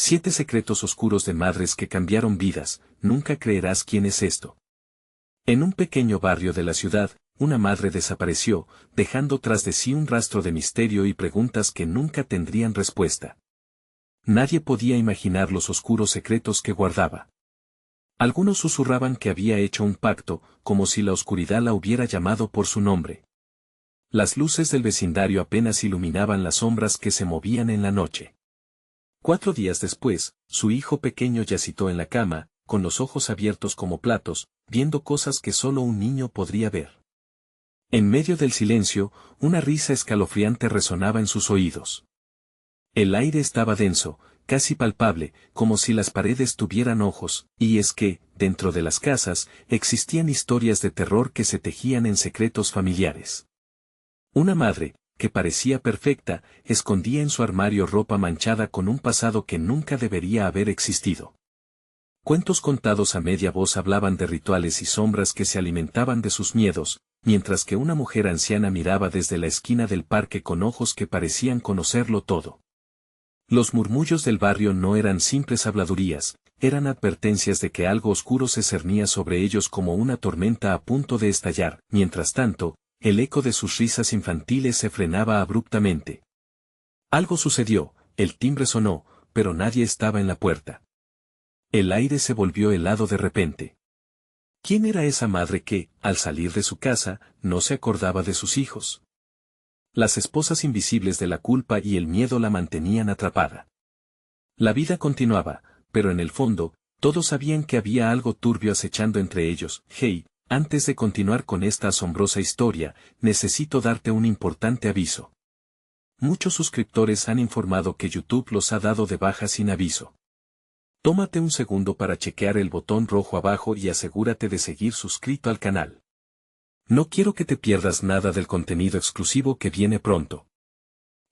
7 secretos oscuros de madres que cambiaron vidas, nunca creerás quién es esto. En un pequeño barrio de la ciudad, una madre desapareció, dejando tras de sí un rastro de misterio y preguntas que nunca tendrían respuesta. Nadie podía imaginar los oscuros secretos que guardaba. Algunos susurraban que había hecho un pacto, como si la oscuridad la hubiera llamado por su nombre. Las luces del vecindario apenas iluminaban las sombras que se movían en la noche. 4 días después, su hijo pequeño yacitó en la cama, con los ojos abiertos como platos, viendo cosas que solo un niño podría ver. En medio del silencio, una risa escalofriante resonaba en sus oídos. El aire estaba denso, casi palpable, como si las paredes tuvieran ojos, y es que, dentro de las casas, existían historias de terror que se tejían en secretos familiares. Una madre, que parecía perfecta, escondía en su armario ropa manchada con un pasado que nunca debería haber existido. Cuentos contados a media voz hablaban de rituales y sombras que se alimentaban de sus miedos, mientras que una mujer anciana miraba desde la esquina del parque con ojos que parecían conocerlo todo. Los murmullos del barrio no eran simples habladurías, eran advertencias de que algo oscuro se cernía sobre ellos como una tormenta a punto de estallar. Mientras tanto, el eco de sus risas infantiles se frenaba abruptamente. Algo sucedió, el timbre sonó, pero nadie estaba en la puerta. El aire se volvió helado de repente. ¿Quién era esa madre que, al salir de su casa, no se acordaba de sus hijos? Las esposas invisibles de la culpa y el miedo la mantenían atrapada. La vida continuaba, pero en el fondo, todos sabían que había algo turbio acechando entre ellos. Hey, antes de continuar con esta asombrosa historia, necesito darte un importante aviso. Muchos suscriptores han informado que YouTube los ha dado de baja sin aviso. Tómate un segundo para chequear el botón rojo abajo y asegúrate de seguir suscrito al canal. No quiero que te pierdas nada del contenido exclusivo que viene pronto.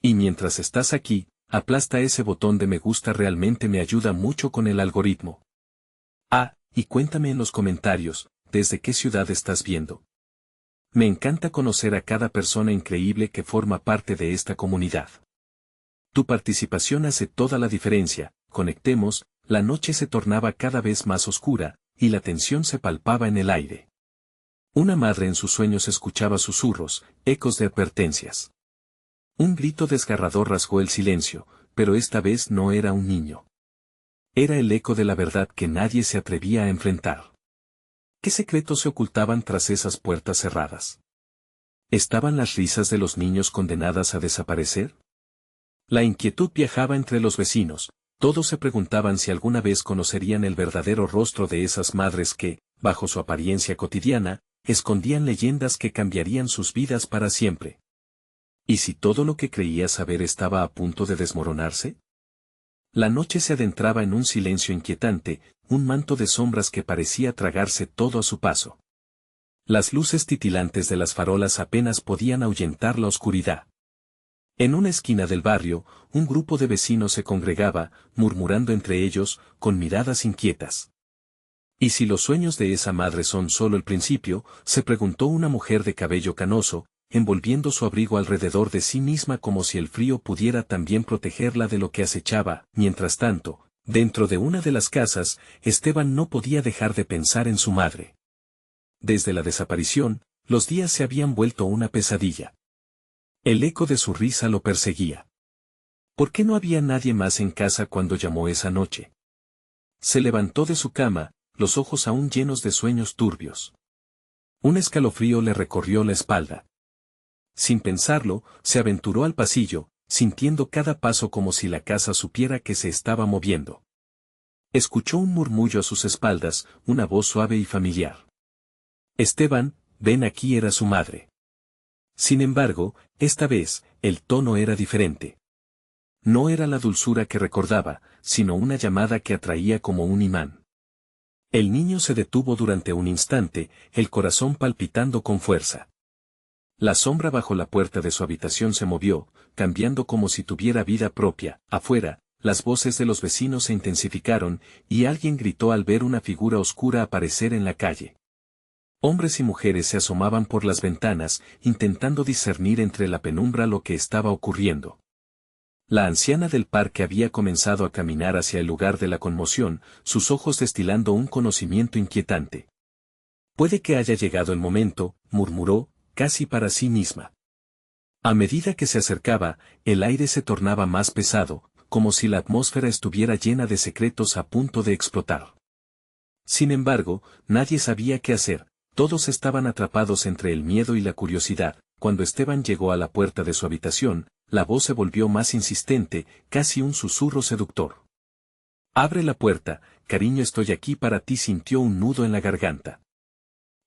Y mientras estás aquí, aplasta ese botón de me gusta, realmente me ayuda mucho con el algoritmo. Ah, y cuéntame en los comentarios, ¿desde qué ciudad estás viendo? Me encanta conocer a cada persona increíble que forma parte de esta comunidad. Tu participación hace toda la diferencia. Conectemos. La noche se tornaba cada vez más oscura, y la tensión se palpaba en el aire. Una madre en sus sueños escuchaba susurros, ecos de advertencias. Un grito desgarrador rasgó el silencio, pero esta vez no era un niño. Era el eco de la verdad que nadie se atrevía a enfrentar. ¿Qué secretos se ocultaban tras esas puertas cerradas? ¿Estaban las risas de los niños condenadas a desaparecer? La inquietud viajaba entre los vecinos. Todos se preguntaban si alguna vez conocerían el verdadero rostro de esas madres que, bajo su apariencia cotidiana, escondían leyendas que cambiarían sus vidas para siempre. ¿Y si todo lo que creía saber estaba a punto de desmoronarse? La noche se adentraba en un silencio inquietante, un manto de sombras que parecía tragarse todo a su paso. Las luces titilantes de las farolas apenas podían ahuyentar la oscuridad. En una esquina del barrio, un grupo de vecinos se congregaba, murmurando entre ellos, con miradas inquietas. ¿Y si los sueños de esa madre son solo el principio?, se preguntó una mujer de cabello canoso, envolviendo su abrigo alrededor de sí misma como si el frío pudiera también protegerla de lo que acechaba. Mientras tanto, dentro de una de las casas, Esteban no podía dejar de pensar en su madre. Desde la desaparición, los días se habían vuelto una pesadilla. El eco de su risa lo perseguía. ¿Por qué no había nadie más en casa cuando llamó esa noche? Se levantó de su cama, los ojos aún llenos de sueños turbios. Un escalofrío le recorrió la espalda. Sin pensarlo, se aventuró al pasillo, sintiendo cada paso como si la casa supiera que se estaba moviendo. Escuchó un murmullo a sus espaldas, una voz suave y familiar. Esteban, ven aquí, era su madre. Sin embargo, esta vez, el tono era diferente. No era la dulzura que recordaba, sino una llamada que atraía como un imán. El niño se detuvo durante un instante, el corazón palpitando con fuerza. La sombra bajo la puerta de su habitación se movió, cambiando como si tuviera vida propia. Afuera, las voces de los vecinos se intensificaron, y alguien gritó al ver una figura oscura aparecer en la calle. Hombres y mujeres se asomaban por las ventanas, intentando discernir entre la penumbra lo que estaba ocurriendo. La anciana del parque había comenzado a caminar hacia el lugar de la conmoción, sus ojos destilando un conocimiento inquietante. Puede que haya llegado el momento, murmuró, casi para sí misma. A medida que se acercaba, el aire se tornaba más pesado, como si la atmósfera estuviera llena de secretos a punto de explotar. Sin embargo, nadie sabía qué hacer, todos estaban atrapados entre el miedo y la curiosidad. Cuando Esteban llegó a la puerta de su habitación, la voz se volvió más insistente, casi un susurro seductor. «Abre la puerta, cariño, estoy aquí para ti», sintió un nudo en la garganta.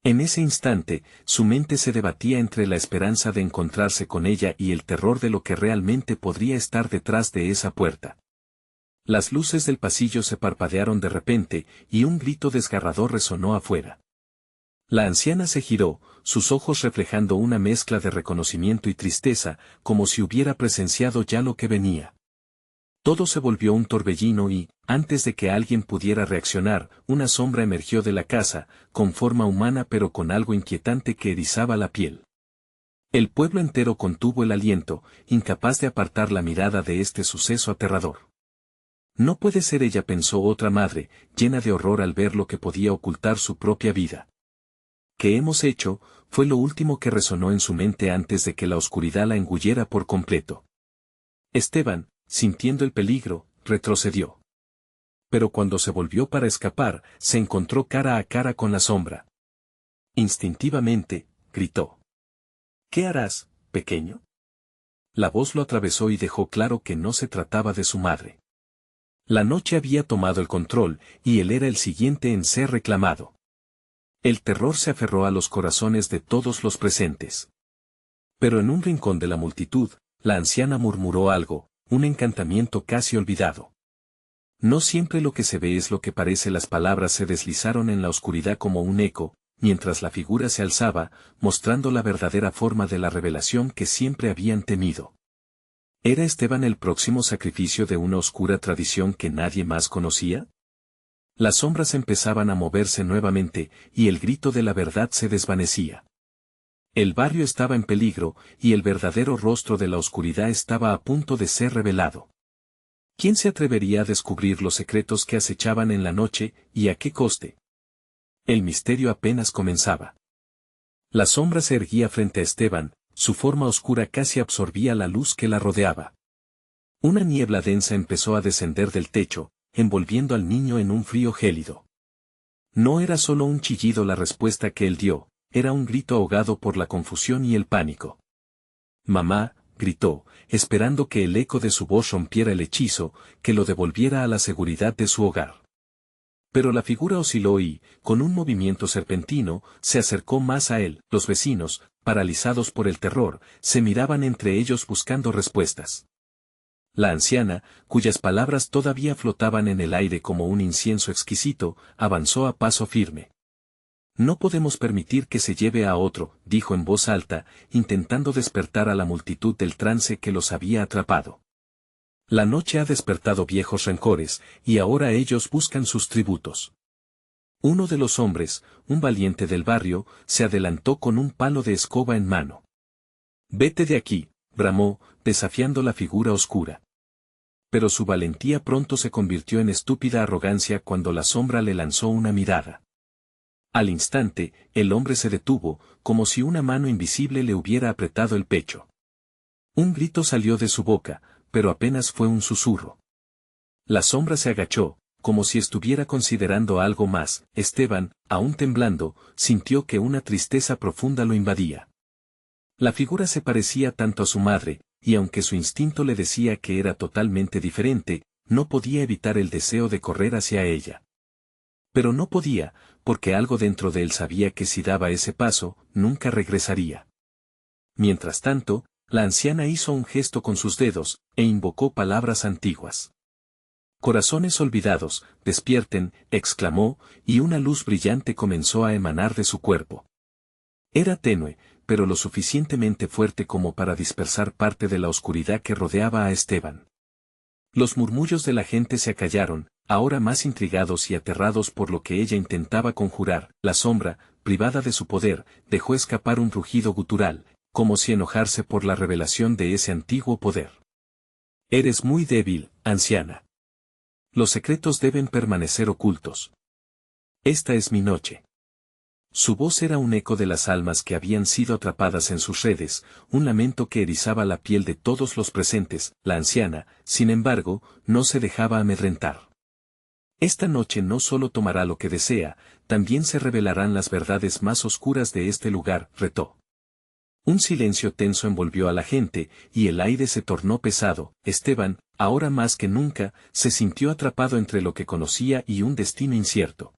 En ese instante, su mente se debatía entre la esperanza de encontrarse con ella y el terror de lo que realmente podría estar detrás de esa puerta. Las luces del pasillo se parpadearon de repente, y un grito desgarrador resonó afuera. La anciana se giró, sus ojos reflejando una mezcla de reconocimiento y tristeza, como si hubiera presenciado ya lo que venía. Todo se volvió un torbellino y, antes de que alguien pudiera reaccionar, una sombra emergió de la casa, con forma humana pero con algo inquietante que erizaba la piel. El pueblo entero contuvo el aliento, incapaz de apartar la mirada de este suceso aterrador. No puede ser ella, pensó otra madre, llena de horror al ver lo que podía ocultar su propia vida. ¿Qué hemos hecho?, fue lo último que resonó en su mente antes de que la oscuridad la engullera por completo. Esteban, sintiendo el peligro, retrocedió. Pero cuando se volvió para escapar, se encontró cara a cara con la sombra. Instintivamente, gritó. «¿Qué harás, pequeño?». La voz lo atravesó y dejó claro que no se trataba de su madre. La noche había tomado el control, y él era el siguiente en ser reclamado. El terror se aferró a los corazones de todos los presentes. Pero en un rincón de la multitud, la anciana murmuró algo, un encantamiento casi olvidado. No siempre lo que se ve es lo que parece. Las palabras se deslizaron en la oscuridad como un eco, mientras la figura se alzaba, mostrando la verdadera forma de la revelación que siempre habían temido. ¿Era Esteban el próximo sacrificio de una oscura tradición que nadie más conocía? Las sombras empezaban a moverse nuevamente, y el grito de la verdad se desvanecía. El barrio estaba en peligro, y el verdadero rostro de la oscuridad estaba a punto de ser revelado. ¿Quién se atrevería a descubrir los secretos que acechaban en la noche, y a qué coste? El misterio apenas comenzaba. La sombra se erguía frente a Esteban, su forma oscura casi absorbía la luz que la rodeaba. Una niebla densa empezó a descender del techo, envolviendo al niño en un frío gélido. No era solo un chillido la respuesta que él dio, era un grito ahogado por la confusión y el pánico. «Mamá», gritó, esperando que el eco de su voz rompiera el hechizo, que lo devolviera a la seguridad de su hogar. Pero la figura osciló y, con un movimiento serpentino, se acercó más a él. Los vecinos, paralizados por el terror, se miraban entre ellos buscando respuestas. La anciana, cuyas palabras todavía flotaban en el aire como un incienso exquisito, avanzó a paso firme. «No podemos permitir que se lleve a otro», dijo en voz alta, intentando despertar a la multitud del trance que los había atrapado. «La noche ha despertado viejos rencores, y ahora ellos buscan sus tributos». Uno de los hombres, un valiente del barrio, se adelantó con un palo de escoba en mano. «Vete de aquí», bramó, desafiando la figura oscura. Pero su valentía pronto se convirtió en estúpida arrogancia cuando la sombra le lanzó una mirada. Al instante, el hombre se detuvo, como si una mano invisible le hubiera apretado el pecho. Un grito salió de su boca, pero apenas fue un susurro. La sombra se agachó, como si estuviera considerando algo más. Esteban, aún temblando, sintió que una tristeza profunda lo invadía. La figura se parecía tanto a su madre, y aunque su instinto le decía que era totalmente diferente, no podía evitar el deseo de correr hacia ella. Pero no podía, porque algo dentro de él sabía que si daba ese paso, nunca regresaría. Mientras tanto, la anciana hizo un gesto con sus dedos, e invocó palabras antiguas. «Corazones olvidados, despierten», exclamó, y una luz brillante comenzó a emanar de su cuerpo. Era tenue, pero lo suficientemente fuerte como para dispersar parte de la oscuridad que rodeaba a Esteban. Los murmullos de la gente se acallaron, ahora más intrigados y aterrados por lo que ella intentaba conjurar. La sombra, privada de su poder, dejó escapar un rugido gutural, como si enojarse por la revelación de ese antiguo poder. Eres muy débil, anciana. Los secretos deben permanecer ocultos. Esta es mi noche. Su voz era un eco de las almas que habían sido atrapadas en sus redes, un lamento que erizaba la piel de todos los presentes. La anciana, sin embargo, no se dejaba amedrentar. Esta noche no solo tomará lo que desea, también se revelarán las verdades más oscuras de este lugar, retó. Un silencio tenso envolvió a la gente, y el aire se tornó pesado. Esteban, ahora más que nunca, se sintió atrapado entre lo que conocía y un destino incierto.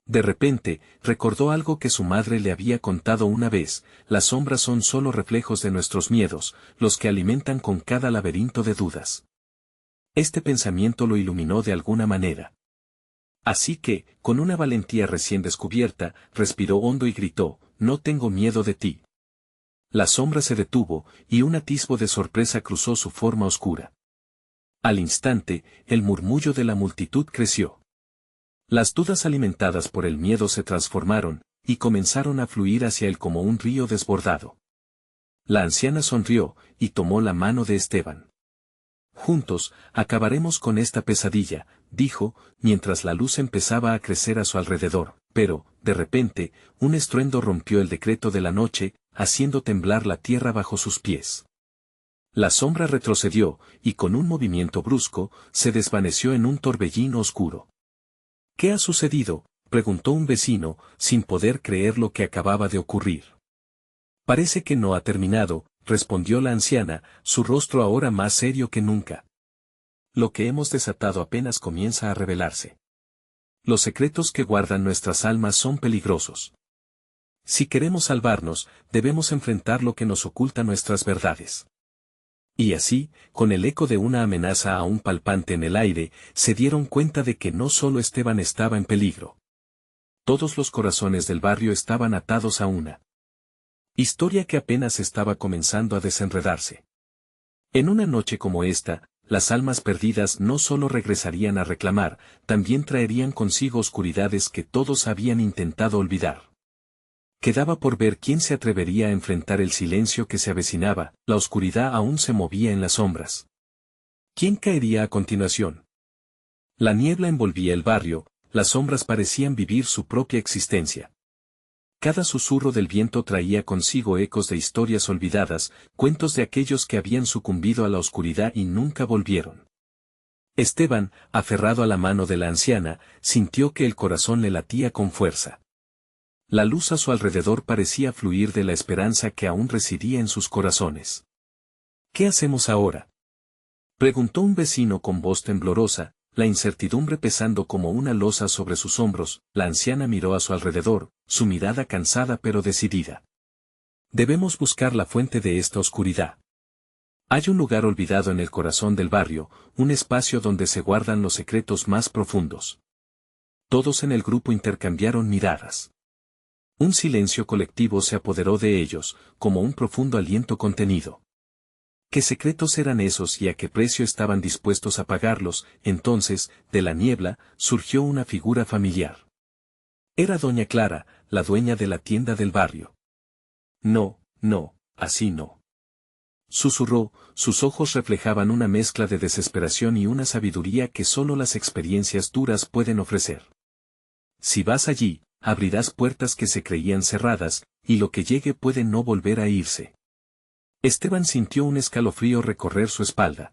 De repente, recordó algo que su madre le había contado una vez: las sombras son solo reflejos de nuestros miedos, los que alimentan con cada laberinto de dudas. Este pensamiento lo iluminó de alguna manera. Así que, con una valentía recién descubierta, respiró hondo y gritó: no tengo miedo de ti. La sombra se detuvo, y un atisbo de sorpresa cruzó su forma oscura. Al instante, el murmullo de la multitud creció. Las dudas alimentadas por el miedo se transformaron, y comenzaron a fluir hacia él como un río desbordado. La anciana sonrió, y tomó la mano de Esteban. Juntos, acabaremos con esta pesadilla, dijo, mientras la luz empezaba a crecer a su alrededor, pero, de repente, un estruendo rompió el decreto de la noche, haciendo temblar la tierra bajo sus pies. La sombra retrocedió, y con un movimiento brusco, se desvaneció en un torbellino oscuro. ¿Qué ha sucedido?, preguntó un vecino, sin poder creer lo que acababa de ocurrir. Parece que no ha terminado, respondió la anciana, su rostro ahora más serio que nunca. Lo que hemos desatado apenas comienza a revelarse. Los secretos que guardan nuestras almas son peligrosos. Si queremos salvarnos, debemos enfrentar lo que nos oculta nuestras verdades. Y así, con el eco de una amenaza aún palpante en el aire, se dieron cuenta de que no solo Esteban estaba en peligro. Todos los corazones del barrio estaban atados a una historia que apenas estaba comenzando a desenredarse. En una noche como esta, las almas perdidas no solo regresarían a reclamar, también traerían consigo oscuridades que todos habían intentado olvidar. Quedaba por ver quién se atrevería a enfrentar el silencio que se avecinaba. La oscuridad aún se movía en las sombras. ¿Quién caería a continuación? La niebla envolvía el barrio, las sombras parecían vivir su propia existencia. Cada susurro del viento traía consigo ecos de historias olvidadas, cuentos de aquellos que habían sucumbido a la oscuridad y nunca volvieron. Esteban, aferrado a la mano de la anciana, sintió que el corazón le latía con fuerza. La luz a su alrededor parecía fluir de la esperanza que aún residía en sus corazones. ¿Qué hacemos ahora?, preguntó un vecino con voz temblorosa, la incertidumbre pesando como una losa sobre sus hombros. La anciana miró a su alrededor, su mirada cansada pero decidida. Debemos buscar la fuente de esta oscuridad. Hay un lugar olvidado en el corazón del barrio, un espacio donde se guardan los secretos más profundos. Todos en el grupo intercambiaron miradas. Un silencio colectivo se apoderó de ellos, como un profundo aliento contenido. ¿Qué secretos eran esos y a qué precio estaban dispuestos a pagarlos? Entonces, de la niebla, surgió una figura familiar. Era doña Clara, la dueña de la tienda del barrio. No, no, así no. Susurró, sus ojos reflejaban una mezcla de desesperación y una sabiduría que solo las experiencias duras pueden ofrecer. Si vas allí, abrirás puertas que se creían cerradas, y lo que llegue puede no volver a irse. Esteban sintió un escalofrío recorrer su espalda.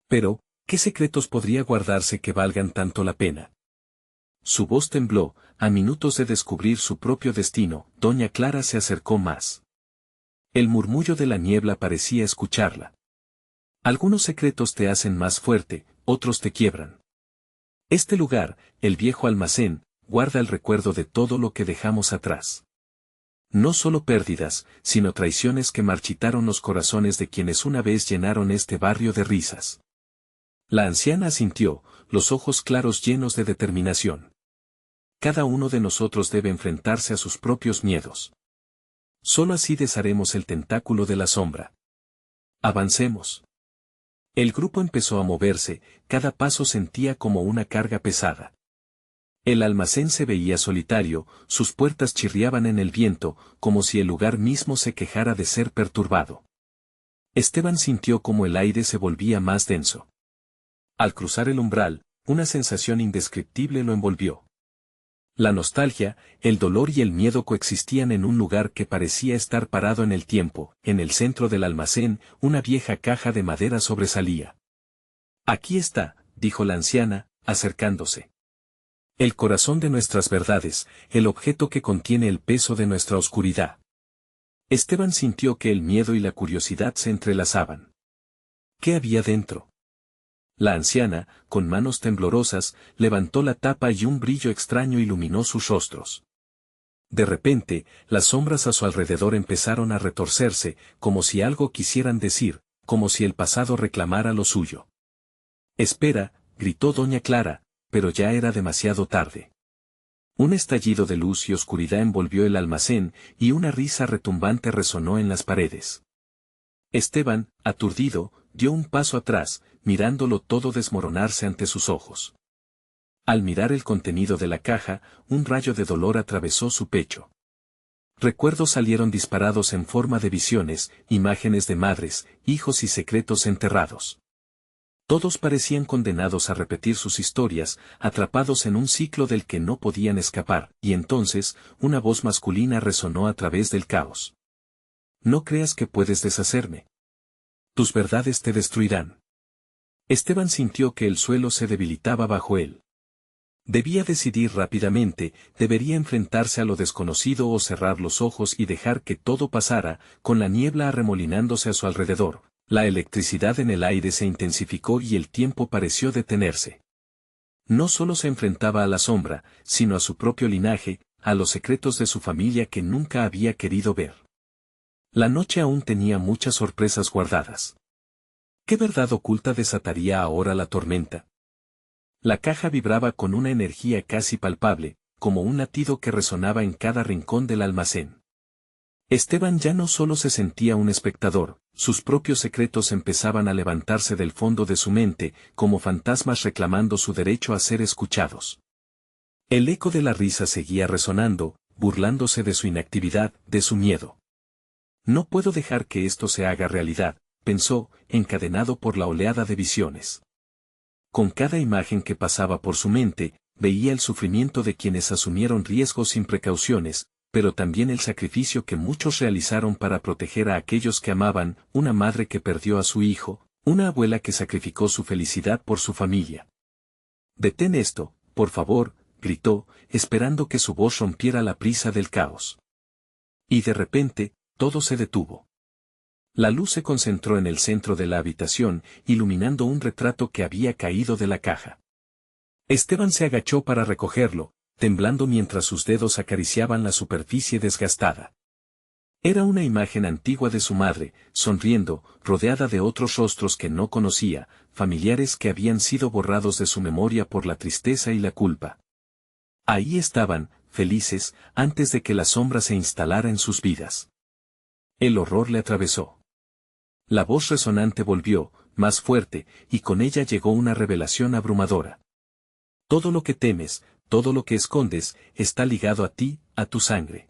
Pero, ¿qué secretos podría guardarse que valgan tanto la pena? Su voz tembló, a minutos de descubrir su propio destino. Doña Clara se acercó más. El murmullo de la niebla parecía escucharla. Algunos secretos te hacen más fuerte, otros te quiebran. Este lugar, el viejo almacén, guarda el recuerdo de todo lo que dejamos atrás. No solo pérdidas, sino traiciones que marchitaron los corazones de quienes una vez llenaron este barrio de risas. La anciana asintió, los ojos claros llenos de determinación. Cada uno de nosotros debe enfrentarse a sus propios miedos. Solo así desharemos el tentáculo de la sombra. Avancemos. El grupo empezó a moverse, cada paso sentía como una carga pesada. El almacén se veía solitario, sus puertas chirriaban en el viento, como si el lugar mismo se quejara de ser perturbado. Esteban sintió como el aire se volvía más denso. Al cruzar el umbral, una sensación indescriptible lo envolvió. La nostalgia, el dolor y el miedo coexistían en un lugar que parecía estar parado en el tiempo. En el centro del almacén, una vieja caja de madera sobresalía. Aquí está, dijo la anciana, acercándose. El corazón de nuestras verdades, el objeto que contiene el peso de nuestra oscuridad. Esteban sintió que el miedo y la curiosidad se entrelazaban. ¿Qué había dentro? La anciana, con manos temblorosas, levantó la tapa y un brillo extraño iluminó sus rostros. De repente, las sombras a su alrededor empezaron a retorcerse, como si algo quisieran decir, como si el pasado reclamara lo suyo. «Espera», gritó doña Clara, pero ya era demasiado tarde. Un estallido de luz y oscuridad envolvió el almacén, y una risa retumbante resonó en las paredes. Esteban, aturdido, dio un paso atrás, mirándolo todo desmoronarse ante sus ojos. Al mirar el contenido de la caja, un rayo de dolor atravesó su pecho. Recuerdos salieron disparados en forma de visiones, imágenes de madres, hijos y secretos enterrados. Todos parecían condenados a repetir sus historias, atrapados en un ciclo del que no podían escapar, y entonces, una voz masculina resonó a través del caos. «No creas que puedes deshacerme. Tus verdades te destruirán». Esteban sintió que el suelo se debilitaba bajo él. Debía decidir rápidamente, debería enfrentarse a lo desconocido o cerrar los ojos y dejar que todo pasara, con la niebla arremolinándose a su alrededor. La electricidad en el aire se intensificó y el tiempo pareció detenerse. No solo se enfrentaba a la sombra, sino a su propio linaje, a los secretos de su familia que nunca había querido ver. La noche aún tenía muchas sorpresas guardadas. ¿Qué verdad oculta desataría ahora la tormenta? La caja vibraba con una energía casi palpable, como un latido que resonaba en cada rincón del almacén. Esteban ya no solo se sentía un espectador, sus propios secretos empezaban a levantarse del fondo de su mente, como fantasmas reclamando su derecho a ser escuchados. El eco de la risa seguía resonando, burlándose de su inactividad, de su miedo. «No puedo dejar que esto se haga realidad», pensó, encadenado por la oleada de visiones. Con cada imagen que pasaba por su mente, veía el sufrimiento de quienes asumieron riesgos sin precauciones, pero también el sacrificio que muchos realizaron para proteger a aquellos que amaban, una madre que perdió a su hijo, una abuela que sacrificó su felicidad por su familia. «Detén esto, por favor», gritó, esperando que su voz rompiera la prisa del caos. Y de repente, todo se detuvo. La luz se concentró en el centro de la habitación, iluminando un retrato que había caído de la caja. Esteban se agachó para recogerlo, temblando mientras sus dedos acariciaban la superficie desgastada. Era una imagen antigua de su madre, sonriendo, rodeada de otros rostros que no conocía, familiares que habían sido borrados de su memoria por la tristeza y la culpa. Ahí estaban, felices, antes de que la sombra se instalara en sus vidas. El horror le atravesó. La voz resonante volvió, más fuerte, y con ella llegó una revelación abrumadora. Todo lo que temes, todo lo que escondes, está ligado a ti, a tu sangre.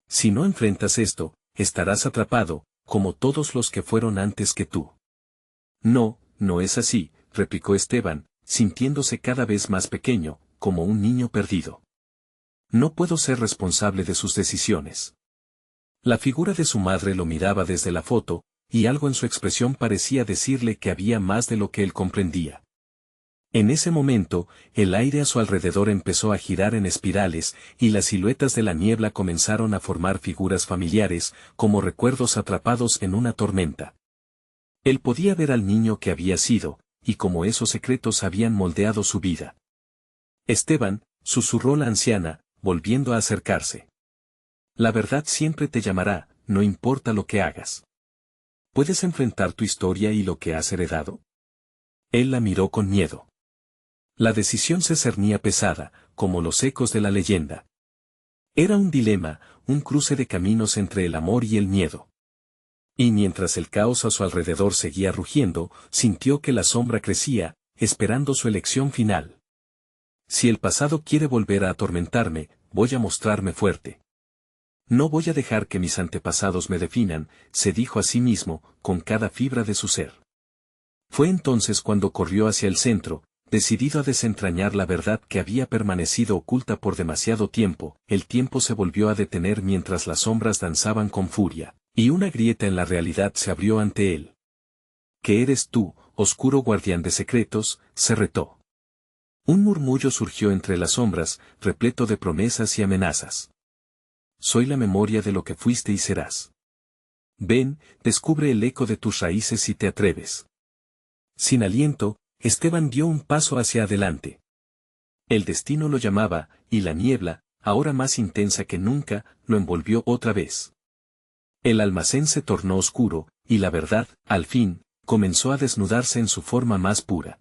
Si no enfrentas esto, estarás atrapado, como todos los que fueron antes que tú. No, no es así, replicó Esteban, sintiéndose cada vez más pequeño, como un niño perdido. No puedo ser responsable de sus decisiones. La figura de su madre lo miraba desde la foto, y algo en su expresión parecía decirle que había más de lo que él comprendía. En ese momento, el aire a su alrededor empezó a girar en espirales, y las siluetas de la niebla comenzaron a formar figuras familiares, como recuerdos atrapados en una tormenta. Él podía ver al niño que había sido, y cómo esos secretos habían moldeado su vida. «Esteban», susurró la anciana, volviendo a acercarse. «La verdad siempre te llamará, no importa lo que hagas. ¿Puedes enfrentar tu historia y lo que has heredado?» Él la miró con miedo. La decisión se cernía pesada, como los ecos de la leyenda. Era un dilema, un cruce de caminos entre el amor y el miedo. Y mientras el caos a su alrededor seguía rugiendo, sintió que la sombra crecía, esperando su elección final. «Si el pasado quiere volver a atormentarme, voy a mostrarme fuerte». No voy a dejar que mis antepasados me definan, se dijo a sí mismo, con cada fibra de su ser. Fue entonces cuando corrió hacia el centro, decidido a desentrañar la verdad que había permanecido oculta por demasiado tiempo. El tiempo se volvió a detener mientras las sombras danzaban con furia, y una grieta en la realidad se abrió ante él. ¿Qué eres tú, oscuro guardián de secretos?, se retó. Un murmullo surgió entre las sombras, repleto de promesas y amenazas. Soy la memoria de lo que fuiste y serás. Ven, descubre el eco de tus raíces si te atreves. Sin aliento, Esteban dio un paso hacia adelante. El destino lo llamaba, y la niebla, ahora más intensa que nunca, lo envolvió otra vez. El almacén se tornó oscuro, y la verdad, al fin, comenzó a desnudarse en su forma más pura.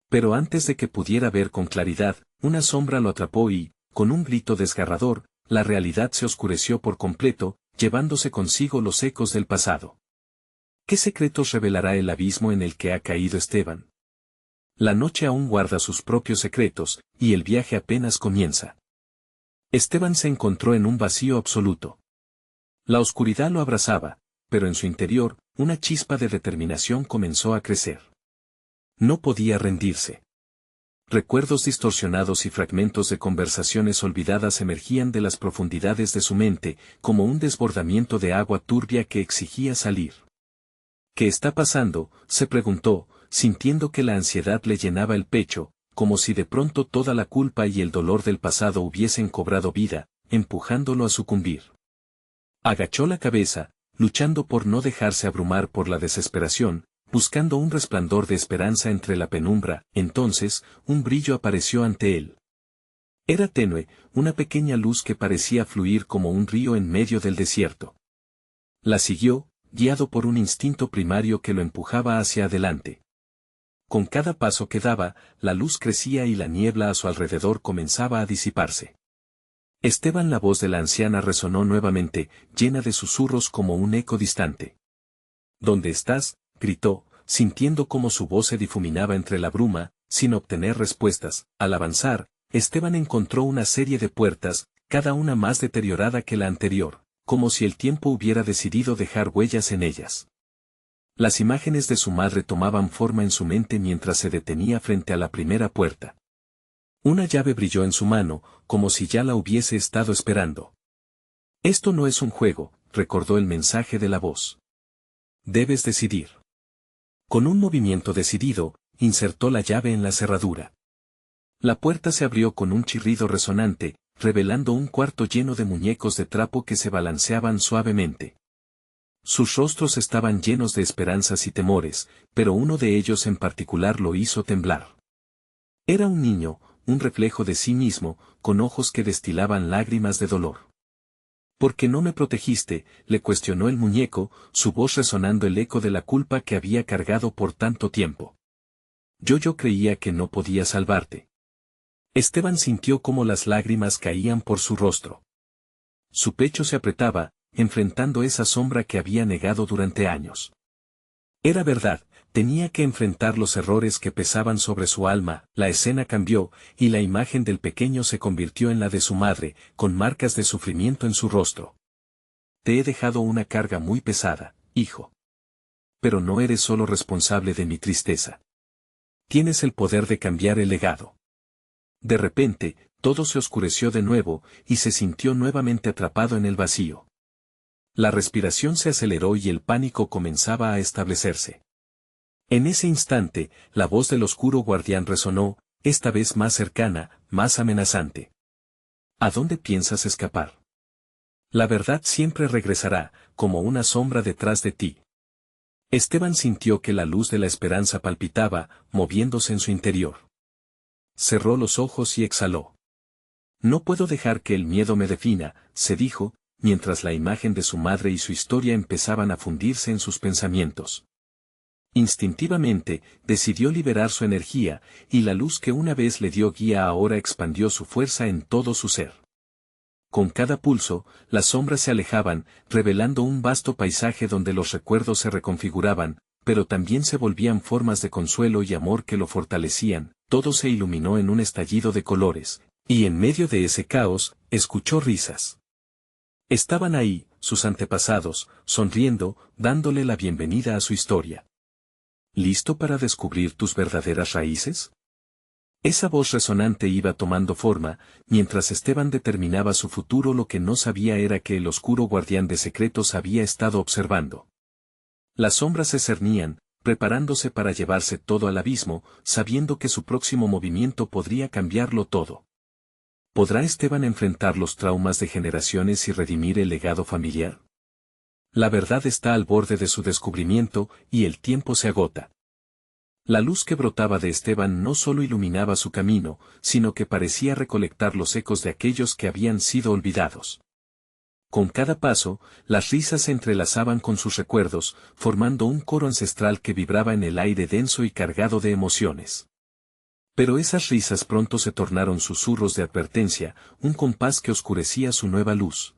Pero antes de que pudiera ver con claridad, una sombra lo atrapó y, con un grito desgarrador, la realidad se oscureció por completo, llevándose consigo los ecos del pasado. ¿Qué secretos revelará el abismo en el que ha caído Esteban? La noche aún guarda sus propios secretos, y el viaje apenas comienza. Esteban se encontró en un vacío absoluto. La oscuridad lo abrazaba, pero en su interior, una chispa de determinación comenzó a crecer. No podía rendirse. Recuerdos distorsionados y fragmentos de conversaciones olvidadas emergían de las profundidades de su mente, como un desbordamiento de agua turbia que exigía salir. ¿Qué está pasando?, se preguntó, sintiendo que la ansiedad le llenaba el pecho, como si de pronto toda la culpa y el dolor del pasado hubiesen cobrado vida, empujándolo a sucumbir. Agachó la cabeza, luchando por no dejarse abrumar por la desesperación, buscando un resplandor de esperanza entre la penumbra. Entonces, un brillo apareció ante él. Era tenue, una pequeña luz que parecía fluir como un río en medio del desierto. La siguió, guiado por un instinto primario que lo empujaba hacia adelante. Con cada paso que daba, la luz crecía y la niebla a su alrededor comenzaba a disiparse. Esteban, la voz de la anciana resonó nuevamente, llena de susurros como un eco distante. ¿Dónde estás?, gritó, sintiendo cómo su voz se difuminaba entre la bruma, sin obtener respuestas. Al avanzar, Esteban encontró una serie de puertas, cada una más deteriorada que la anterior, como si el tiempo hubiera decidido dejar huellas en ellas. Las imágenes de su madre tomaban forma en su mente mientras se detenía frente a la primera puerta. Una llave brilló en su mano, como si ya la hubiese estado esperando. Esto no es un juego, recordó el mensaje de la voz. Debes decidir. Con un movimiento decidido, insertó la llave en la cerradura. La puerta se abrió con un chirrido resonante, revelando un cuarto lleno de muñecos de trapo que se balanceaban suavemente. Sus rostros estaban llenos de esperanzas y temores, pero uno de ellos en particular lo hizo temblar. Era un niño, un reflejo de sí mismo, con ojos que destilaban lágrimas de dolor. ¿Por qué no me protegiste?, le cuestionó el muñeco, su voz resonando el eco de la culpa que había cargado por tanto tiempo. Yo creía que no podía salvarte. Esteban sintió cómo las lágrimas caían por su rostro. Su pecho se apretaba, enfrentando esa sombra que había negado durante años. Era verdad, tenía que enfrentar los errores que pesaban sobre su alma. La escena cambió, y la imagen del pequeño se convirtió en la de su madre, con marcas de sufrimiento en su rostro. Te he dejado una carga muy pesada, hijo. Pero no eres solo responsable de mi tristeza. Tienes el poder de cambiar el legado. De repente, todo se oscureció de nuevo, y se sintió nuevamente atrapado en el vacío. La respiración se aceleró y el pánico comenzaba a establecerse. En ese instante, la voz del oscuro guardián resonó, esta vez más cercana, más amenazante. ¿A dónde piensas escapar? La verdad siempre regresará, como una sombra detrás de ti. Esteban sintió que la luz de la esperanza palpitaba, moviéndose en su interior. Cerró los ojos y exhaló. No puedo dejar que el miedo me defina, se dijo, mientras la imagen de su madre y su historia empezaban a fundirse en sus pensamientos. Instintivamente, decidió liberar su energía, y la luz que una vez le dio guía ahora expandió su fuerza en todo su ser. Con cada pulso, las sombras se alejaban, revelando un vasto paisaje donde los recuerdos se reconfiguraban, pero también se volvían formas de consuelo y amor que lo fortalecían. Todo se iluminó en un estallido de colores, y en medio de ese caos, escuchó risas. Estaban ahí, sus antepasados, sonriendo, dándole la bienvenida a su historia. ¿Listo para descubrir tus verdaderas raíces? Esa voz resonante iba tomando forma, mientras Esteban determinaba su futuro. Lo que no sabía era que el oscuro guardián de secretos había estado observando. Las sombras se cernían, preparándose para llevarse todo al abismo, sabiendo que su próximo movimiento podría cambiarlo todo. ¿Podrá Esteban enfrentar los traumas de generaciones y redimir el legado familiar? La verdad está al borde de su descubrimiento, y el tiempo se agota. La luz que brotaba de Esteban no solo iluminaba su camino, sino que parecía recolectar los ecos de aquellos que habían sido olvidados. Con cada paso, las risas se entrelazaban con sus recuerdos, formando un coro ancestral que vibraba en el aire denso y cargado de emociones. Pero esas risas pronto se tornaron susurros de advertencia, un compás que oscurecía su nueva luz.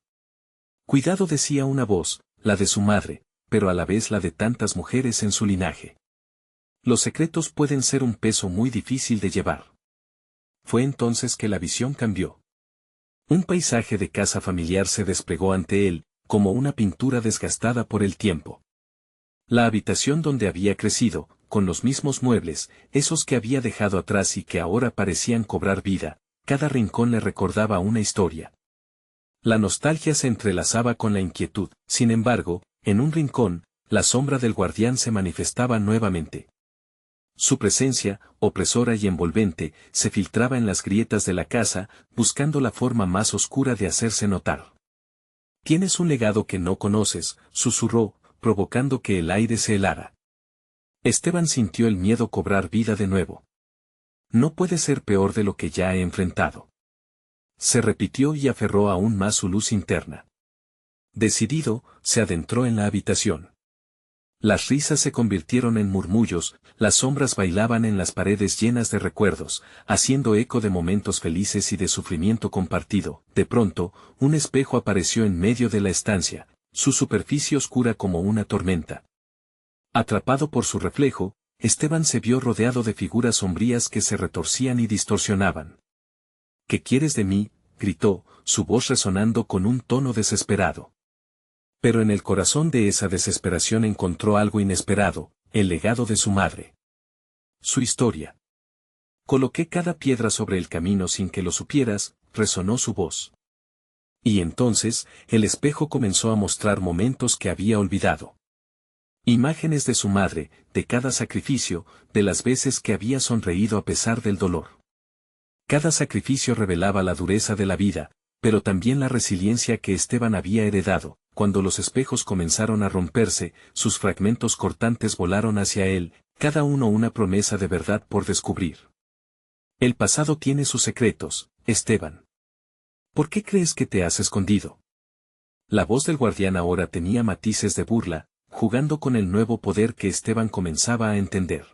Cuidado, decía una voz, la de su madre, pero a la vez la de tantas mujeres en su linaje. Los secretos pueden ser un peso muy difícil de llevar. Fue entonces que la visión cambió. Un paisaje de casa familiar se desplegó ante él, como una pintura desgastada por el tiempo. La habitación donde había crecido, con los mismos muebles, esos que había dejado atrás y que ahora parecían cobrar vida, cada rincón le recordaba una historia. La nostalgia se entrelazaba con la inquietud. Sin embargo, en un rincón, la sombra del guardián se manifestaba nuevamente. Su presencia, opresora y envolvente, se filtraba en las grietas de la casa, buscando la forma más oscura de hacerse notar. «Tienes un legado que no conoces», susurró, provocando que el aire se helara. Esteban sintió el miedo cobrar vida de nuevo. «No puede ser peor de lo que ya he enfrentado». Se repitió y aferró aún más su luz interna. Decidido, se adentró en la habitación. Las risas se convirtieron en murmullos, las sombras bailaban en las paredes llenas de recuerdos, haciendo eco de momentos felices y de sufrimiento compartido. De pronto, un espejo apareció en medio de la estancia, su superficie oscura como una tormenta. Atrapado por su reflejo, Esteban se vio rodeado de figuras sombrías que se retorcían y distorsionaban. «¿Qué quieres de mí?», gritó, su voz resonando con un tono desesperado. Pero en el corazón de esa desesperación encontró algo inesperado, el legado de su madre. Su historia. «Coloqué cada piedra sobre el camino sin que lo supieras», resonó su voz. Y entonces, el espejo comenzó a mostrar momentos que había olvidado. Imágenes de su madre, de cada sacrificio, de las veces que había sonreído a pesar del dolor. Cada sacrificio revelaba la dureza de la vida, pero también la resiliencia que Esteban había heredado. Cuando los espejos comenzaron a romperse, sus fragmentos cortantes volaron hacia él, cada uno una promesa de verdad por descubrir. «El pasado tiene sus secretos, Esteban. ¿Por qué crees que te has escondido?». La voz del guardián ahora tenía matices de burla, jugando con el nuevo poder que Esteban comenzaba a entender.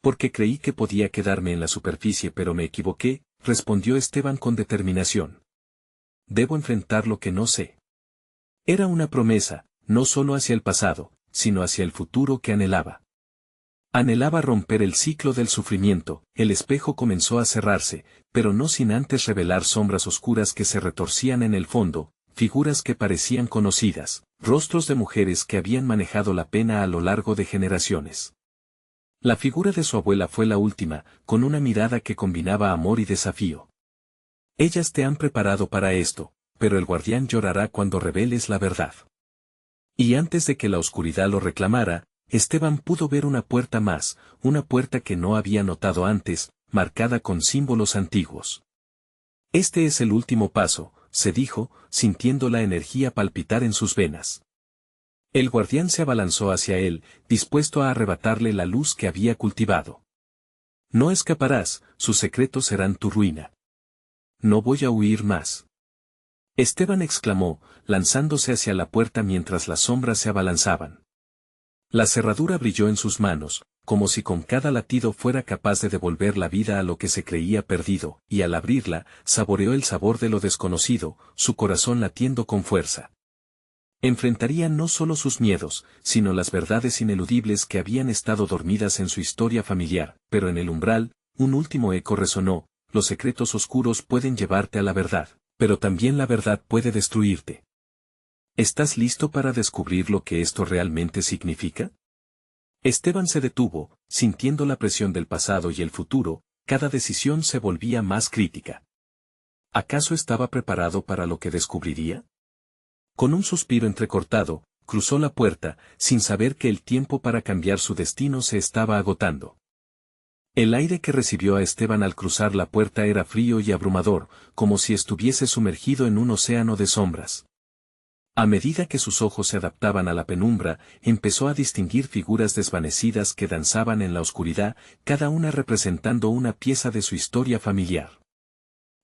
«Porque creí que podía quedarme en la superficie, pero me equivoqué», respondió Esteban con determinación. «Debo enfrentar lo que no sé». Era una promesa, no solo hacia el pasado, sino hacia el futuro que anhelaba. Anhelaba romper el ciclo del sufrimiento. El espejo comenzó a cerrarse, pero no sin antes revelar sombras oscuras que se retorcían en el fondo, figuras que parecían conocidas, rostros de mujeres que habían manejado la pena a lo largo de generaciones. La figura de su abuela fue la última, con una mirada que combinaba amor y desafío. «Ellas te han preparado para esto, pero el guardián llorará cuando reveles la verdad». Y antes de que la oscuridad lo reclamara, Esteban pudo ver una puerta más, una puerta que no había notado antes, marcada con símbolos antiguos. «Este es el último paso», se dijo, sintiendo la energía palpitar en sus venas. El guardián se abalanzó hacia él, dispuesto a arrebatarle la luz que había cultivado. «No escaparás, sus secretos serán tu ruina». «No voy a huir más», Esteban exclamó, lanzándose hacia la puerta mientras las sombras se abalanzaban. La cerradura brilló en sus manos, como si con cada latido fuera capaz de devolver la vida a lo que se creía perdido, y al abrirla, saboreó el sabor de lo desconocido, su corazón latiendo con fuerza. Enfrentaría no solo sus miedos, sino las verdades ineludibles que habían estado dormidas en su historia familiar, pero en el umbral, un último eco resonó: «Los secretos oscuros pueden llevarte a la verdad, pero también la verdad puede destruirte». ¿Estás listo para descubrir lo que esto realmente significa? Esteban se detuvo, sintiendo la presión del pasado y el futuro, cada decisión se volvía más crítica. ¿Acaso estaba preparado para lo que descubriría? Con un suspiro entrecortado, cruzó la puerta, sin saber que el tiempo para cambiar su destino se estaba agotando. El aire que recibió a Esteban al cruzar la puerta era frío y abrumador, como si estuviese sumergido en un océano de sombras. A medida que sus ojos se adaptaban a la penumbra, empezó a distinguir figuras desvanecidas que danzaban en la oscuridad, cada una representando una pieza de su historia familiar.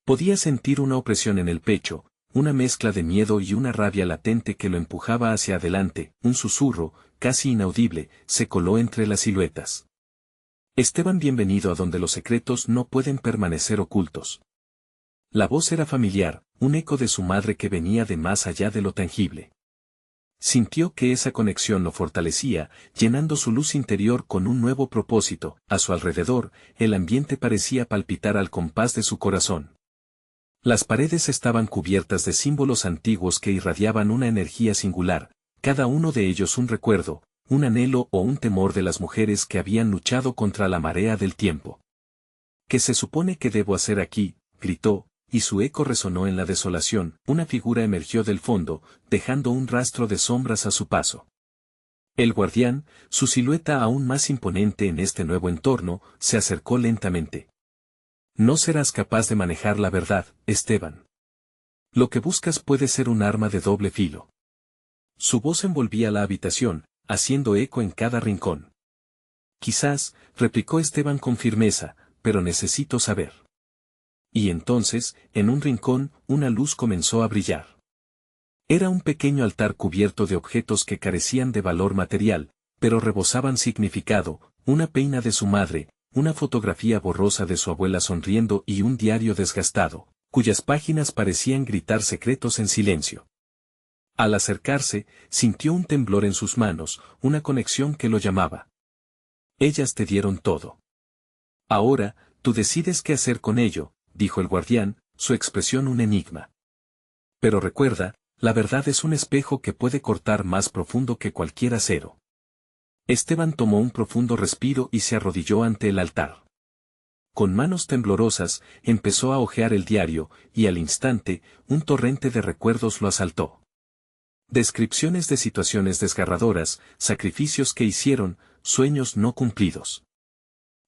Podía sentir una opresión en el pecho, una mezcla de miedo y una rabia latente que lo empujaba hacia adelante. Un susurro, casi inaudible, se coló entre las siluetas. Esteban, bienvenido a donde los secretos no pueden permanecer ocultos. La voz era familiar, un eco de su madre que venía de más allá de lo tangible. Sintió que esa conexión lo fortalecía, llenando su luz interior con un nuevo propósito. A su alrededor, el ambiente parecía palpitar al compás de su corazón. Las paredes estaban cubiertas de símbolos antiguos que irradiaban una energía singular, cada uno de ellos un recuerdo, un anhelo o un temor de las mujeres que habían luchado contra la marea del tiempo. ¿Qué se supone que debo hacer aquí?, gritó, y su eco resonó en la desolación. Una figura emergió del fondo, dejando un rastro de sombras a su paso. El guardián, su silueta aún más imponente en este nuevo entorno, se acercó lentamente. No serás capaz de manejar la verdad, Esteban. Lo que buscas puede ser un arma de doble filo. Su voz envolvía la habitación, haciendo eco en cada rincón. Quizás, replicó Esteban con firmeza, pero necesito saber. Y entonces, en un rincón, una luz comenzó a brillar. Era un pequeño altar cubierto de objetos que carecían de valor material, pero rebosaban significado: una peina de su madre, una fotografía borrosa de su abuela sonriendo y un diario desgastado, cuyas páginas parecían gritar secretos en silencio. Al acercarse, sintió un temblor en sus manos, una conexión que lo llamaba. Ellas te dieron todo. Ahora, tú decides qué hacer con ello, dijo el guardián, su expresión un enigma. Pero recuerda, la verdad es un espejo que puede cortar más profundo que cualquier acero. Esteban tomó un profundo respiro y se arrodilló ante el altar. Con manos temblorosas, empezó a hojear el diario, y al instante, un torrente de recuerdos lo asaltó. Descripciones de situaciones desgarradoras, sacrificios que hicieron, sueños no cumplidos.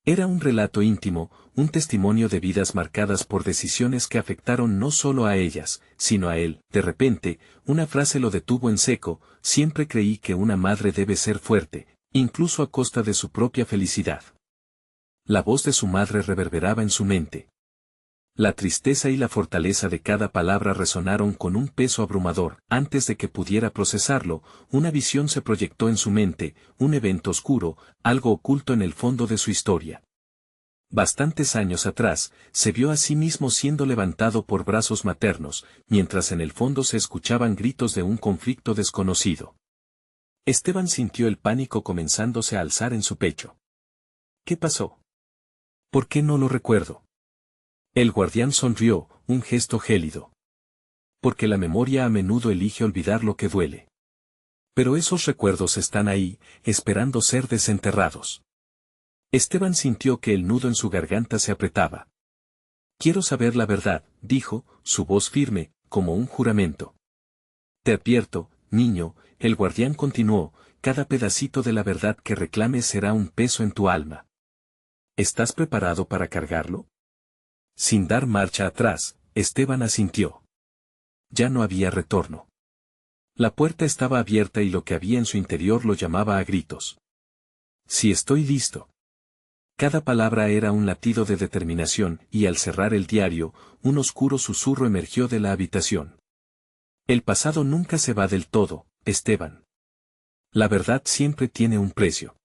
Era un relato íntimo, un testimonio de vidas marcadas por decisiones que afectaron no solo a ellas, sino a él. De repente, una frase lo detuvo en seco: siempre creí que una madre debe ser fuerte, incluso a costa de su propia felicidad. La voz de su madre reverberaba en su mente. La tristeza y la fortaleza de cada palabra resonaron con un peso abrumador. Antes de que pudiera procesarlo, una visión se proyectó en su mente, un evento oscuro, algo oculto en el fondo de su historia. Bastantes años atrás, se vio a sí mismo siendo levantado por brazos maternos, mientras en el fondo se escuchaban gritos de un conflicto desconocido. Esteban sintió el pánico comenzándose a alzar en su pecho. ¿Qué pasó? ¿Por qué no lo recuerdo? El guardián sonrió, un gesto gélido. Porque la memoria a menudo elige olvidar lo que duele. Pero esos recuerdos están ahí, esperando ser desenterrados. Esteban sintió que el nudo en su garganta se apretaba. Quiero saber la verdad, dijo, su voz firme, como un juramento. Te advierto, niño, el guardián continuó, cada pedacito de la verdad que reclames será un peso en tu alma. ¿Estás preparado para cargarlo? Sin dar marcha atrás, Esteban asintió. Ya no había retorno. La puerta estaba abierta y lo que había en su interior lo llamaba a gritos. Sí, estoy listo. Cada palabra era un latido de determinación, y al cerrar el diario, un oscuro susurro emergió de la habitación. El pasado nunca se va del todo, Esteban. La verdad siempre tiene un precio.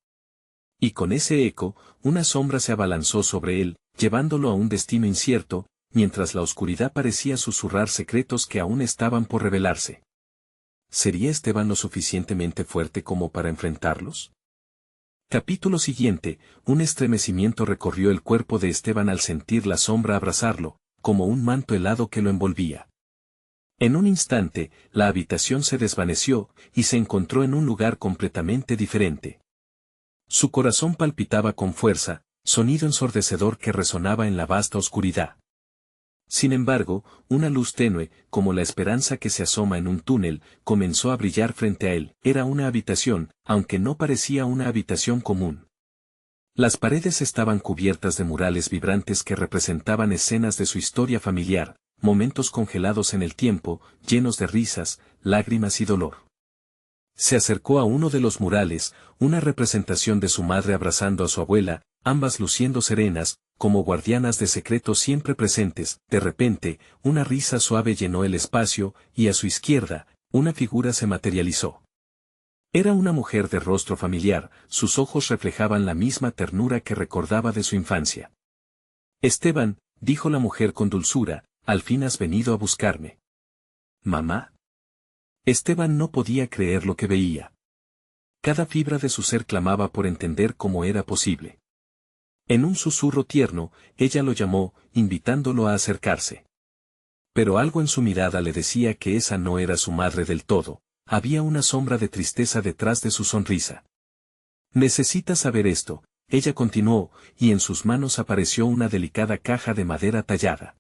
Y con ese eco, una sombra se abalanzó sobre él, llevándolo a un destino incierto, mientras la oscuridad parecía susurrar secretos que aún estaban por revelarse. ¿Sería Esteban lo suficientemente fuerte como para enfrentarlos? Capítulo siguiente, un estremecimiento recorrió el cuerpo de Esteban al sentir la sombra abrazarlo, como un manto helado que lo envolvía. En un instante, la habitación se desvaneció, y se encontró en un lugar completamente diferente. Su corazón palpitaba con fuerza, sonido ensordecedor que resonaba en la vasta oscuridad. Sin embargo, una luz tenue, como la esperanza que se asoma en un túnel, comenzó a brillar frente a él. Era una habitación, aunque no parecía una habitación común. Las paredes estaban cubiertas de murales vibrantes que representaban escenas de su historia familiar, momentos congelados en el tiempo, llenos de risas, lágrimas y dolor. Se acercó a uno de los murales, una representación de su madre abrazando a su abuela, ambas luciendo serenas, como guardianas de secretos siempre presentes. De repente, una risa suave llenó el espacio, y a su izquierda, una figura se materializó. Era una mujer de rostro familiar, sus ojos reflejaban la misma ternura que recordaba de su infancia. Esteban, dijo la mujer con dulzura, al fin has venido a buscarme. ¿Mamá? Esteban no podía creer lo que veía. Cada fibra de su ser clamaba por entender cómo era posible. En un susurro tierno, ella lo llamó, invitándolo a acercarse. Pero algo en su mirada le decía que esa no era su madre del todo, había una sombra de tristeza detrás de su sonrisa. Necesitas saber esto, ella continuó, y en sus manos apareció una delicada caja de madera tallada.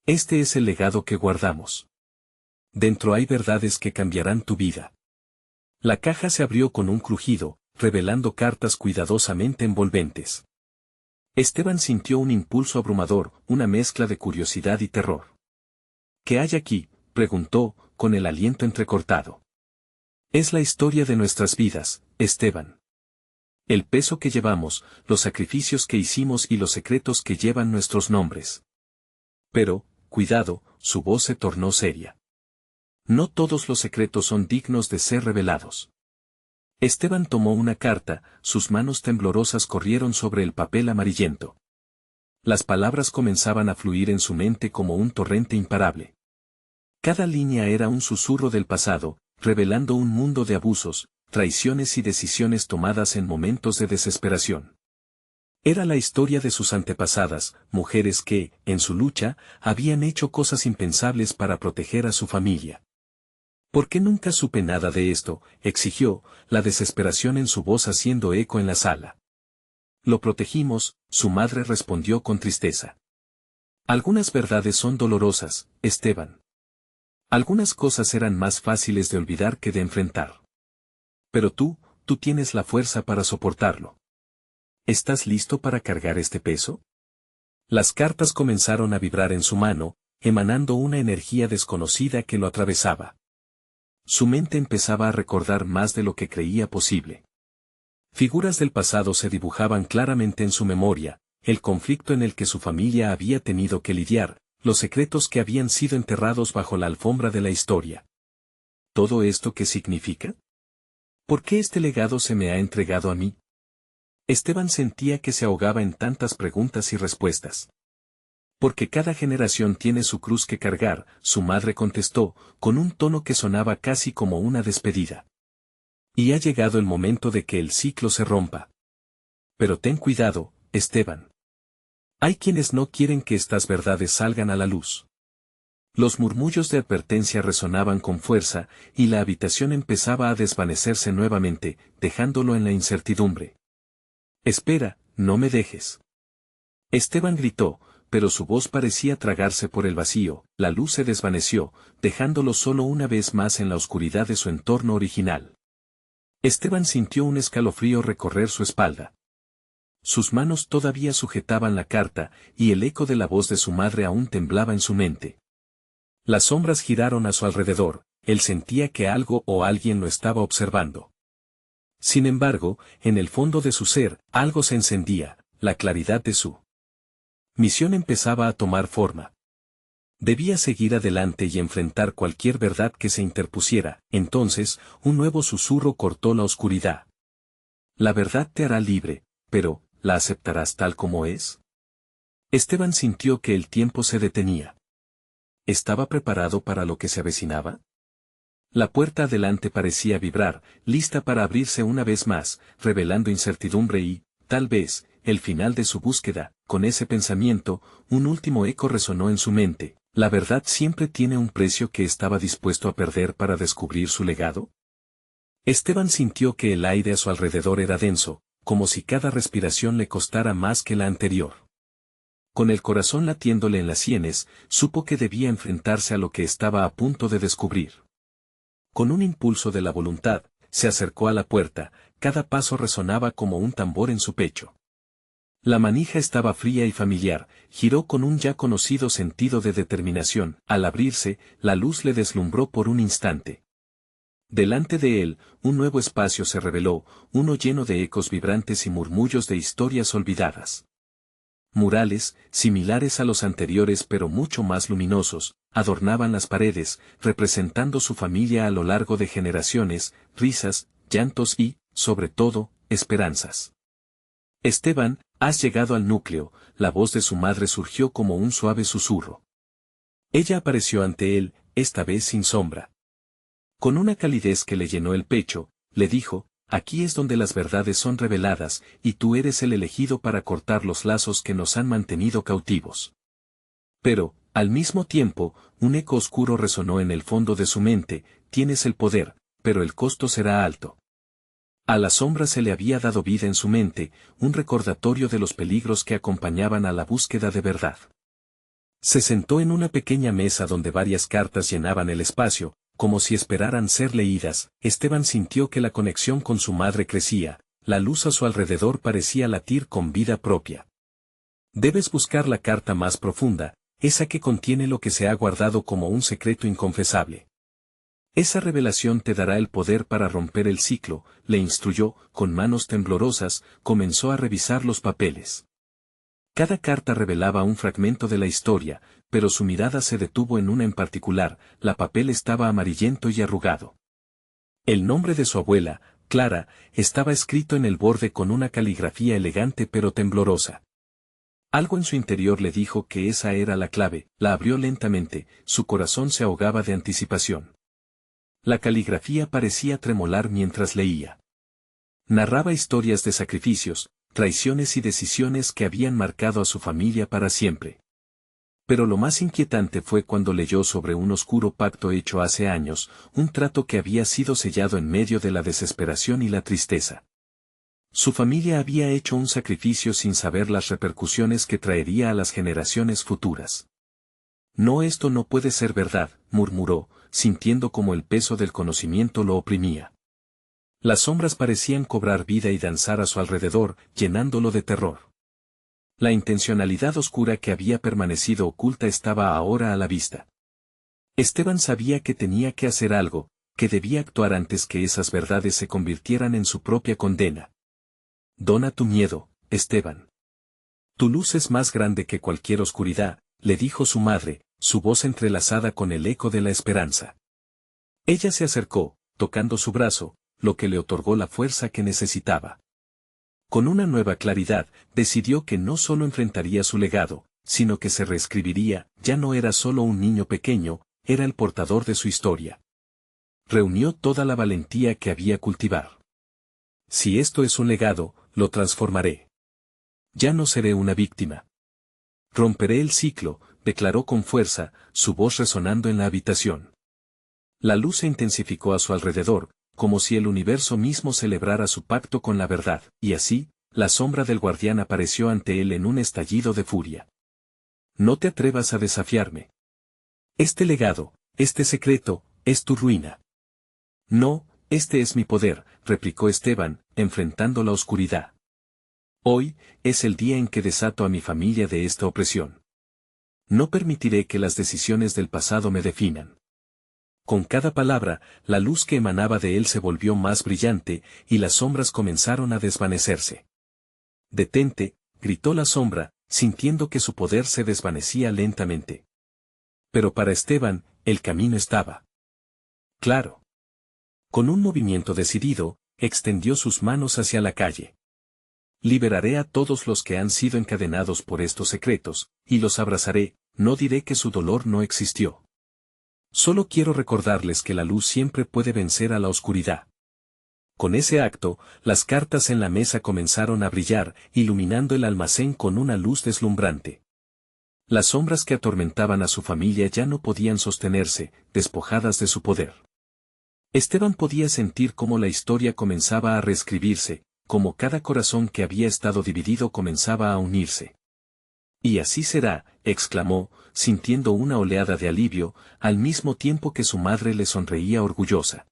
Este es el legado que guardamos. Dentro hay verdades que cambiarán tu vida. La caja se abrió con un crujido, revelando cartas cuidadosamente envolventes. Esteban sintió un impulso abrumador, una mezcla de curiosidad y terror. ¿Qué hay aquí?, preguntó, con el aliento entrecortado. Es la historia de nuestras vidas, Esteban. El peso que llevamos, los sacrificios que hicimos y los secretos que llevan nuestros nombres. Pero, cuidado, su voz se tornó seria. No todos los secretos son dignos de ser revelados. Esteban tomó una carta, sus manos temblorosas corrieron sobre el papel amarillento. Las palabras comenzaban a fluir en su mente como un torrente imparable. Cada línea era un susurro del pasado, revelando un mundo de abusos, traiciones y decisiones tomadas en momentos de desesperación. Era la historia de sus antepasadas, mujeres que, en su lucha, habían hecho cosas impensables para proteger a su familia. ¿Por qué nunca supe nada de esto?, exigió, la desesperación en su voz haciendo eco en la sala. Lo protegimos, su madre respondió con tristeza. Algunas verdades son dolorosas, Esteban. Algunas cosas eran más fáciles de olvidar que de enfrentar. Pero tú tienes la fuerza para soportarlo. ¿Estás listo para cargar este peso? Las cartas comenzaron a vibrar en su mano, emanando una energía desconocida que lo atravesaba. Su mente empezaba a recordar más de lo que creía posible. Figuras del pasado se dibujaban claramente en su memoria, el conflicto en el que su familia había tenido que lidiar, los secretos que habían sido enterrados bajo la alfombra de la historia. ¿Todo esto qué significa? ¿Por qué este legado se me ha entregado a mí? Esteban sentía que se ahogaba en tantas preguntas y respuestas. Porque cada generación tiene su cruz que cargar, su madre contestó, con un tono que sonaba casi como una despedida. Y ha llegado el momento de que el ciclo se rompa. Pero ten cuidado, Esteban. Hay quienes no quieren que estas verdades salgan a la luz. Los murmullos de advertencia resonaban con fuerza, y la habitación empezaba a desvanecerse nuevamente, dejándolo en la incertidumbre. Espera, no me dejes. Esteban gritó, pero su voz parecía tragarse por el vacío, la luz se desvaneció, dejándolo solo una vez más en la oscuridad de su entorno original. Esteban sintió un escalofrío recorrer su espalda. Sus manos todavía sujetaban la carta, y el eco de la voz de su madre aún temblaba en su mente. Las sombras giraron a su alrededor, él sentía que algo o alguien lo estaba observando. Sin embargo, en el fondo de su ser, algo se encendía, la claridad de su misión empezaba a tomar forma. Debía seguir adelante y enfrentar cualquier verdad que se interpusiera. Entonces, un nuevo susurro cortó la oscuridad. La verdad te hará libre, pero, ¿la aceptarás tal como es? Esteban sintió que el tiempo se detenía. ¿Estaba preparado para lo que se avecinaba? La puerta adelante parecía vibrar, lista para abrirse una vez más, revelando incertidumbre y, tal vez, el final de su búsqueda. Con ese pensamiento, un último eco resonó en su mente. ¿La verdad siempre tiene un precio que estaba dispuesto a perder para descubrir su legado? Esteban sintió que el aire a su alrededor era denso, como si cada respiración le costara más que la anterior. Con el corazón latiéndole en las sienes, supo que debía enfrentarse a lo que estaba a punto de descubrir. Con un impulso de la voluntad, se acercó a la puerta, cada paso resonaba como un tambor en su pecho. La manija estaba fría y familiar, giró con un ya conocido sentido de determinación. Al abrirse, la luz le deslumbró por un instante. Delante de él, un nuevo espacio se reveló, uno lleno de ecos vibrantes y murmullos de historias olvidadas. Murales, similares a los anteriores pero mucho más luminosos, adornaban las paredes, representando su familia a lo largo de generaciones, risas, llantos y, sobre todo, esperanzas. Esteban, has llegado al núcleo, la voz de su madre surgió como un suave susurro. Ella apareció ante él, esta vez sin sombra. Con una calidez que le llenó el pecho, le dijo, aquí es donde las verdades son reveladas, y tú eres el elegido para cortar los lazos que nos han mantenido cautivos. Pero, al mismo tiempo, un eco oscuro resonó en el fondo de su mente, tienes el poder, pero el costo será alto. A la sombra se le había dado vida en su mente, un recordatorio de los peligros que acompañaban a la búsqueda de verdad. Se sentó en una pequeña mesa donde varias cartas llenaban el espacio, como si esperaran ser leídas. Esteban sintió que la conexión con su madre crecía, la luz a su alrededor parecía latir con vida propia. Debes buscar la carta más profunda, esa que contiene lo que se ha guardado como un secreto inconfesable. Esa revelación te dará el poder para romper el ciclo, le instruyó, con manos temblorosas, comenzó a revisar los papeles. Cada carta revelaba un fragmento de la historia, pero su mirada se detuvo en una en particular, la papel estaba amarillento y arrugado. El nombre de su abuela, Clara, estaba escrito en el borde con una caligrafía elegante pero temblorosa. Algo en su interior le dijo que esa era la clave, la abrió lentamente, su corazón se ahogaba de anticipación. La caligrafía parecía tremolar mientras leía. Narraba historias de sacrificios, traiciones y decisiones que habían marcado a su familia para siempre. Pero lo más inquietante fue cuando leyó sobre un oscuro pacto hecho hace años, un trato que había sido sellado en medio de la desesperación y la tristeza. Su familia había hecho un sacrificio sin saber las repercusiones que traería a las generaciones futuras. No, esto no puede ser verdad, murmuró, sintiendo como el peso del conocimiento lo oprimía. Las sombras parecían cobrar vida y danzar a su alrededor, llenándolo de terror. La intencionalidad oscura que había permanecido oculta estaba ahora a la vista. Esteban sabía que tenía que hacer algo, que debía actuar antes que esas verdades se convirtieran en su propia condena. Dona tu miedo, Esteban. Tu luz es más grande que cualquier oscuridad, le dijo su madre, su voz entrelazada con el eco de la esperanza. Ella se acercó, tocando su brazo, lo que le otorgó la fuerza que necesitaba. Con una nueva claridad, decidió que no solo enfrentaría su legado, sino que se reescribiría, ya no era solo un niño pequeño, era el portador de su historia. Reunió toda la valentía que había cultivar. Si esto es un legado, lo transformaré. Ya no seré una víctima. Romperé el ciclo, declaró con fuerza, su voz resonando en la habitación. La luz se intensificó a su alrededor, como si el universo mismo celebrara su pacto con la verdad, y así, la sombra del guardián apareció ante él en un estallido de furia. No te atrevas a desafiarme. Este legado, este secreto, es tu ruina. No, este es mi poder, replicó Esteban, enfrentando la oscuridad. Hoy, es el día en que desato a mi familia de esta opresión. No permitiré que las decisiones del pasado me definan. Con cada palabra, la luz que emanaba de él se volvió más brillante, y las sombras comenzaron a desvanecerse. Detente, gritó la sombra, sintiendo que su poder se desvanecía lentamente. Pero para Esteban, el camino estaba claro. Con un movimiento decidido, extendió sus manos hacia la calle. Liberaré a todos los que han sido encadenados por estos secretos, y los abrazaré, no diré que su dolor no existió. Solo quiero recordarles que la luz siempre puede vencer a la oscuridad. Con ese acto, las cartas en la mesa comenzaron a brillar, iluminando el almacén con una luz deslumbrante. Las sombras que atormentaban a su familia ya no podían sostenerse, despojadas de su poder. Esteban podía sentir cómo la historia comenzaba a reescribirse, como cada corazón que había estado dividido comenzaba a unirse. Y así será, exclamó, sintiendo una oleada de alivio, al mismo tiempo que su madre le sonreía orgullosa.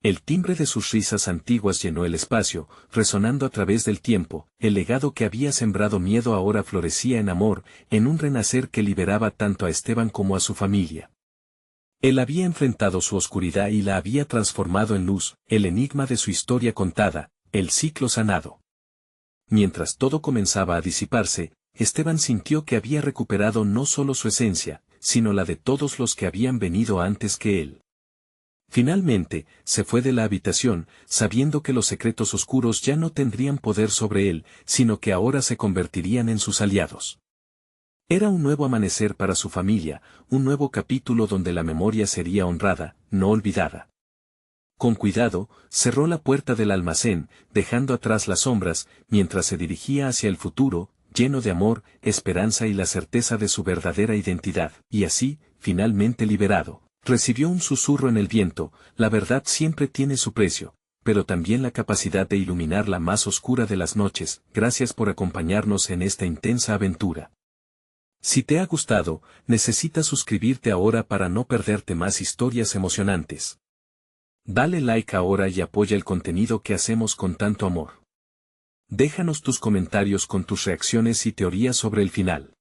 El timbre de sus risas antiguas llenó el espacio, resonando a través del tiempo, el legado que había sembrado miedo ahora florecía en amor, en un renacer que liberaba tanto a Esteban como a su familia. Él había enfrentado su oscuridad y la había transformado en luz, el enigma de su historia contada, el ciclo sanado. Mientras todo comenzaba a disiparse, Esteban sintió que había recuperado no solo su esencia, sino la de todos los que habían venido antes que él. Finalmente, se fue de la habitación, sabiendo que los secretos oscuros ya no tendrían poder sobre él, sino que ahora se convertirían en sus aliados. Era un nuevo amanecer para su familia, un nuevo capítulo donde la memoria sería honrada, no olvidada. Con cuidado, cerró la puerta del almacén, dejando atrás las sombras, mientras se dirigía hacia el futuro, lleno de amor, esperanza y la certeza de su verdadera identidad, y así, finalmente liberado. Recibió un susurro en el viento, la verdad siempre tiene su precio, pero también la capacidad de iluminar la más oscura de las noches. Gracias por acompañarnos en esta intensa aventura. Si te ha gustado, necesitas suscribirte ahora para no perderte más historias emocionantes. Dale like ahora y apoya el contenido que hacemos con tanto amor. Déjanos tus comentarios con tus reacciones y teorías sobre el final.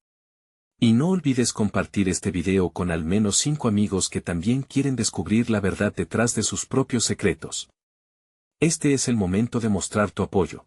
Y no olvides compartir este video con al menos 5 amigos que también quieren descubrir la verdad detrás de sus propios secretos. Este es el momento de mostrar tu apoyo.